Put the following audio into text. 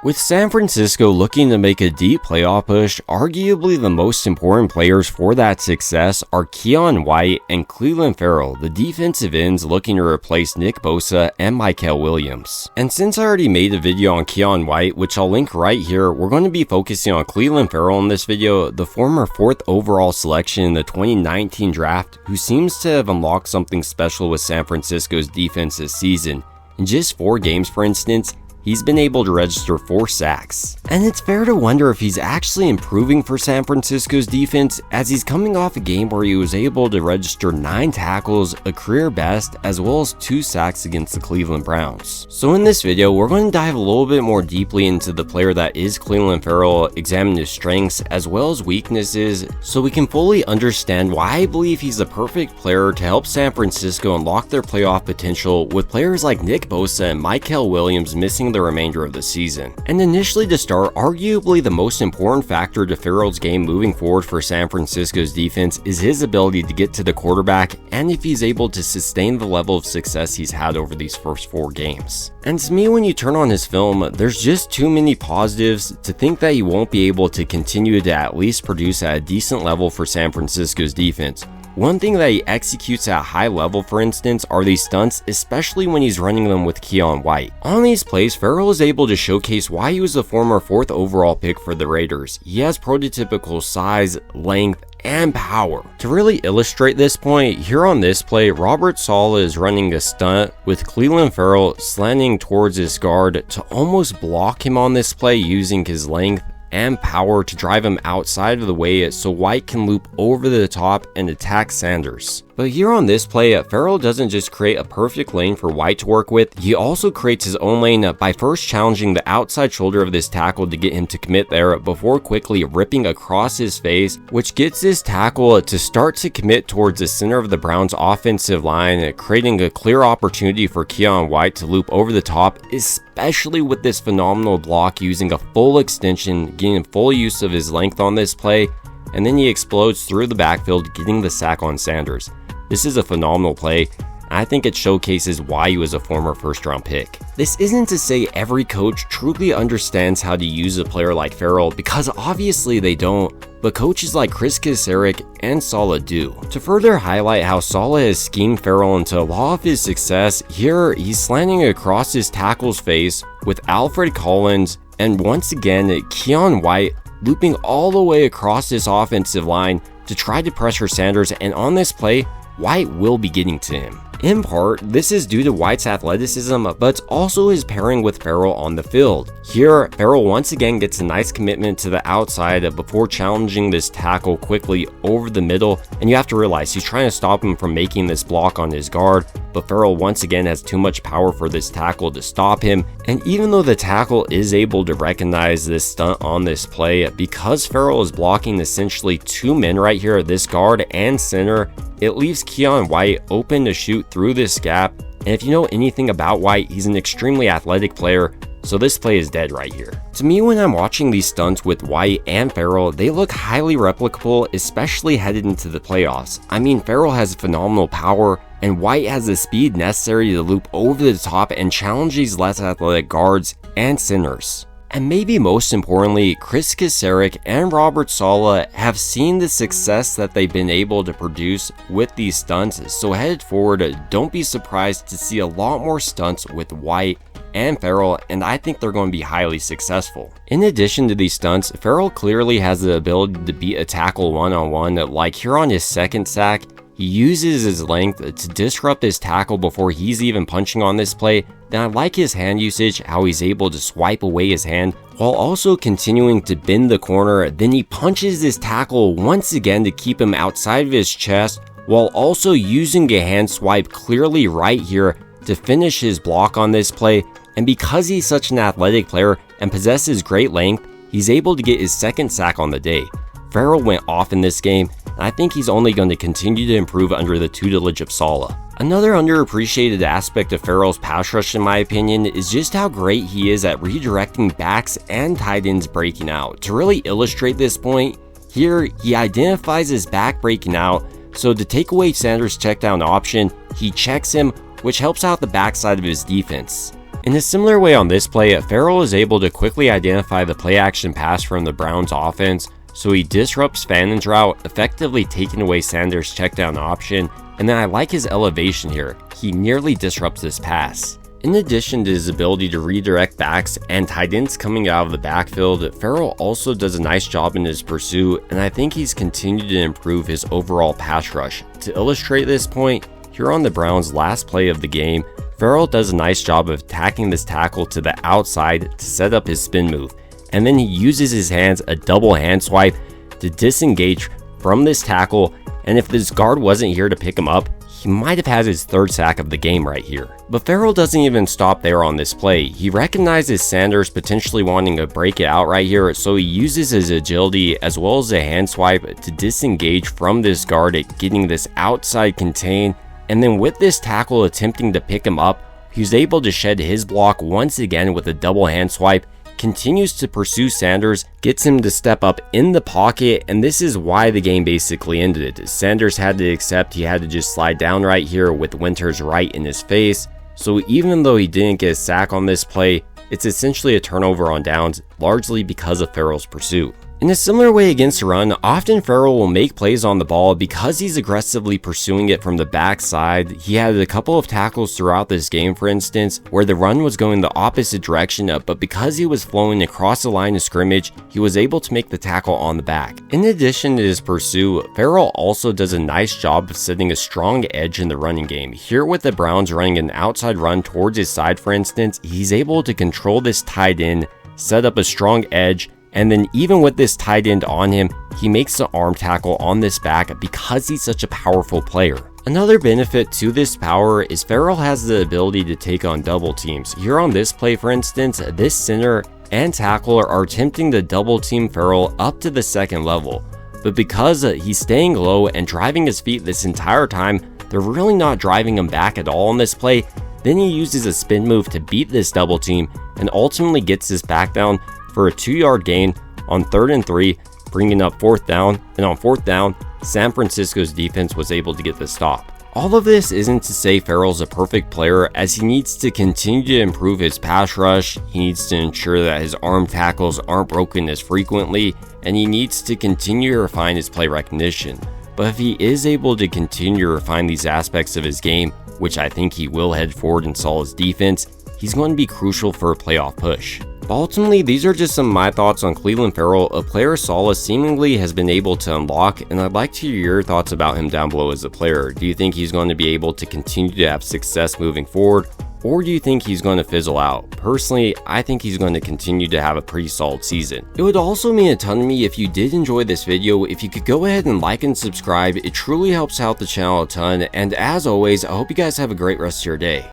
With San Francisco looking to make a deep playoff push, arguably the most important players for that success are Keion White and Clelin Ferrell, the defensive ends looking to replace Nick Bosa and Mykel Williams. And since I already made a video on Keion White, which I'll link right here, we're going to be focusing on Clelin Ferrell in this video, the former 4th overall selection in the 2019 draft, who seems to have unlocked something special with San Francisco's defense this season. In just 4 games, for instance, he's been able to register 4 sacks. And it's fair to wonder if he's actually improving for San Francisco's defense, as he's coming off a game where he was able to register 9 tackles, a career best, as well as 2 sacks against the Cleveland Browns. So in this video, we're going to dive a little bit more deeply into the player that is Clelin Ferrell, examine his strengths as well as weaknesses, so we can fully understand why I believe he's the perfect player to help San Francisco unlock their playoff potential, with players like Nick Bosa and Mykel Williams missing the remainder of the season. And initially to start, arguably the most important factor to Ferrell's game moving forward for San Francisco's defense is his ability to get to the quarterback, and if he's able to sustain the level of success he's had over these first 4 games. And to me, when you turn on his film, there's just too many positives to think that he won't be able to continue to at least produce at a decent level for San Francisco's defense. One thing that he executes at a high level, for instance, are these stunts, especially when he's running them with Keion White. On these plays, Ferrell is able to showcase why he was the former 4th overall pick for the Raiders. He has prototypical size, length, and power. To really illustrate this point, here on this play, Robert Saleh is running a stunt with Clelin Ferrell slanting towards his guard to almost block him on this play using his length and power to drive him outside of the way so White can loop over the top and attack Sanders. But here on this play, Ferrell doesn't just create a perfect lane for White to work with, he also creates his own lane by first challenging the outside shoulder of this tackle to get him to commit there before quickly ripping across his face, which gets this tackle to start to commit towards the center of the Browns' offensive line, creating a clear opportunity for Keion White to loop over the top, especially with this phenomenal block using a full extension, getting full use of his length on this play, and then he explodes through the backfield, getting the sack on Sanders. This is a phenomenal play, and I think it showcases why he was a former 1st-round pick. This isn't to say every coach truly understands how to use a player like Ferrell, because obviously they don't, but coaches like Chris Kaczmarek and Saleh do. To further highlight how Saleh has schemed Ferrell into a lot of his success, here he's slanting across his tackle's face with Alfred Collins, and once again Keion White looping all the way across this offensive line to try to pressure Sanders, and on this play, White will be getting to him. In part, this is due to White's athleticism, but it's also his pairing with Ferrell on the field. Here, Ferrell once again gets a nice commitment to the outside before challenging this tackle quickly over the middle, and you have to realize he's trying to stop him from making this block on his guard, but Ferrell once again has too much power for this tackle to stop him, and even though the tackle is able to recognize this stunt on this play, because Ferrell is blocking essentially 2 men right here, this guard and center, it leaves Keion White open to shoot through this gap, and if you know anything about White, he's an extremely athletic player, so this play is dead right here. To me, when I'm watching these stunts with White and Ferrell, they look highly replicable, especially headed into the playoffs. I mean, Ferrell has phenomenal power, and White has the speed necessary to loop over the top and challenge these less athletic guards and centers. And maybe most importantly, Chris Kaczmarek and Robert Saleh have seen the success that they've been able to produce with these stunts, so headed forward, don't be surprised to see a lot more stunts with White and Ferrell, and I think they're going to be highly successful. In addition to these stunts, Ferrell clearly has the ability to beat a tackle one-on-one, like here on his 2nd sack. He uses his length to disrupt his tackle before he's even punching on this play. Then I like his hand usage, how he's able to swipe away his hand while also continuing to bend the corner. Then he punches his tackle once again to keep him outside of his chest, while also using a hand swipe clearly right here to finish his block on this play. And because he's such an athletic player and possesses great length, he's able to get his 2nd sack on the day. Ferrell went off in this game, and I think he's only going to continue to improve under the tutelage of Saleh. Another underappreciated aspect of Ferrell's pass rush, in my opinion, is just how great he is at redirecting backs and tight ends breaking out. To really illustrate this point, here he identifies his back breaking out, so to take away Sanders' checkdown option, he checks him, which helps out the backside of his defense. In a similar way on this play, Ferrell is able to quickly identify the play action pass from the Browns offense, so he disrupts Fannon's route, effectively taking away Sanders' checkdown option, and then I like his elevation here. He nearly disrupts this pass. In addition to his ability to redirect backs and tight ends coming out of the backfield, Ferrell also does a nice job in his pursuit, and I think he's continued to improve his overall pass rush. To illustrate this point, here on the Browns' last play of the game, Ferrell does a nice job of attacking this tackle to the outside to set up his spin move, and then he uses his hands, a double hand swipe, to disengage from this tackle, and if this guard wasn't here to pick him up, he might have had his third sack of the game right here. But Ferrell doesn't even stop there on this play. He recognizes Sanders potentially wanting to break it out right here, so he uses his agility as well as a hand swipe to disengage from this guard at getting this outside contain, and then with this tackle attempting to pick him up, he's able to shed his block once again with a double hand swipe, continues to pursue Sanders, gets him to step up in the pocket, and this is why the game basically ended. Sanders had to accept he had to just slide down right here with Winters right in his face, so even though he didn't get a sack on this play, it's essentially a turnover on downs, largely because of Ferrell's pursuit. In a similar way against the run, often Ferrell will make plays on the ball because he's aggressively pursuing it from the backside. He had a couple of tackles throughout this game, for instance, where the run was going the opposite direction, but because he was flowing across the line of scrimmage, he was able to make the tackle on the back. In addition to his pursuit, Ferrell also does a nice job of setting a strong edge in the running game. Here with the Browns running an outside run towards his side, for instance, he's able to control this tight end, set up a strong edge, and then even with this tight end on him, he makes the arm tackle on this back because he's such a powerful player. Another benefit to this power is Ferrell has the ability to take on double teams. Here on this play, for instance, this center and tackler are attempting to double team Ferrell up to the second level. But because he's staying low and driving his feet this entire time, they're really not driving him back at all on this play. Then he uses a spin move to beat this double team and ultimately gets this back down for a 2-yard gain on 3rd and 3, bringing up 4th down, and on 4th down, San Francisco's defense was able to get the stop. All of this isn't to say Ferrell's a perfect player, as he needs to continue to improve his pass rush, he needs to ensure that his arm tackles aren't broken as frequently, and he needs to continue to refine his play recognition. But if he is able to continue to refine these aspects of his game, which I think he will head forward and solve his defense, he's going to be crucial for a playoff push. But ultimately, these are just some of my thoughts on Clelin Ferrell, a player Saleh seemingly has been able to unlock, and I'd like to hear your thoughts about him down below as a player. Do you think he's going to be able to continue to have success moving forward, or do you think he's going to fizzle out? Personally, I think he's going to continue to have a pretty solid season. It would also mean a ton to me if you did enjoy this video, if you could go ahead and like and subscribe. It truly helps out the channel a ton, and as always, I hope you guys have a great rest of your day.